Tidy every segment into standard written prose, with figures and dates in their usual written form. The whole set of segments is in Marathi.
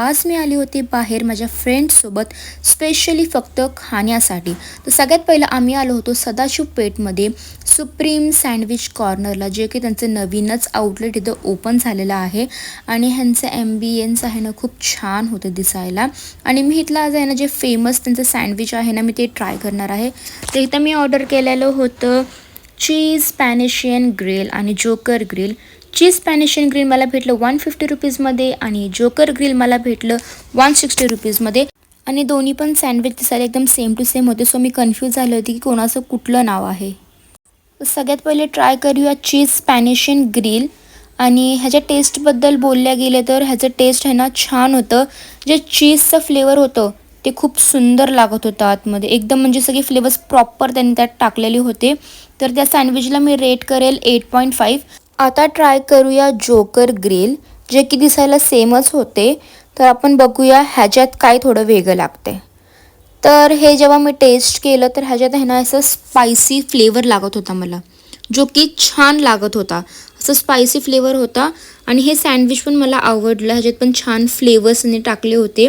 आज मी आली होती बाहेर माझ्या फ्रेंड्ससोबत स्पेशली फक्त खाण्यासाठी. तर सगळ्यात पहिलं आम्ही आलो होतो सदाशिव पेठमध्ये सुप्रीम सँडविच कॉर्नरला, जे की त्यांचं नवीनच आउटलेट इथं ओपन झालेलं आहे. आणि ह्यांचं ॲम्बियन्स आहे ना खूप छान होतं दिसायला. आणि मी इथलं आज आहे ना जे फेमस त्यांचं सँडविच आहे ना मी ते ट्राय करणार आहे. तर इथं मी ऑर्डर केलेलं होतं चीज स्पॅनिशियन ग्रिल आणि जोकर ग्रिल. चीज स्पॅनिशियन ग्रिल मला भेटलं 150 रुपीजमध्ये आणि जोकर ग्रिल मला भेटलं 160 रुपीजमध्ये. आणि दोन्ही पण सँडविच दिसायला एकदम सेम टू सेम होते. सो मी कन्फ्यूज झाले होते की कोणाचं कुठलं नाव आहे. तर सगळ्यात पहिले ट्राय करूया चीज स्पॅनिशियन ग्रिल. आणि ह्याच्या टेस्टबद्दल बोलल्या गेले तर ह्याचं टेस्ट आहे ना छान होतं. जे चीजचं फ्लेवर होतं ते खूप सुंदर लागत होतं आतमध्ये एकदम, म्हणजे सगळे फ्लेवर्स प्रॉपर त्यांनी त्यात टाकलेले होते. तर त्या सँडविचला मी रेट करेल 8.5. आता ट्राय करूया जोकर ग्रिल, जे की दिसायला सेमच होते. तर आपण बघूया ह्याच्यात काय थोडं वेगळं लागते. तर हे जेव्हा मी टेस्ट केलं तर ह्याच्यात आहे ना असं स्पायसी फ्लेवर लागत होता मला, जो की छान लागत होता. असं स्पायसी फ्लेवर होता. आणि हे सँडविच पण मला आवडलं. ह्याच्यात पण छान फ्लेवर्सने टाकले होते.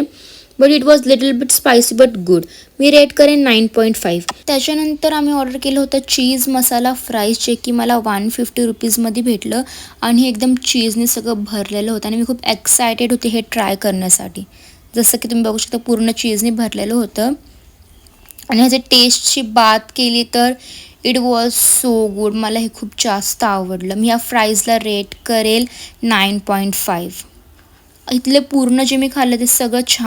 But it was little bit spicy but good. Me rate करेन 9.5. त्याच्यानंतर आम्ही ऑर्डर केलं होतं चीज मसाला फ्राईज, जे की मला 150 रुपीजमध्ये भेटलं. आणि हे एकदम चीजने सगळं भरलेलं होतं आणि मी खूप एक्सायटेड होते हे ट्राय करण्यासाठी. जसं की तुम्ही बघू शकता पूर्ण चीजने भरलेलं होतं. आणि ह्याच्या टेस्टची बात केली तर इट वॉज सो गुड. मला हे खूप जास्त आवडलं. मी ह्या फ्राईजला रेट करेल 9.5. इथले पूर्ण जे मी खाल्लं ते सगळं छान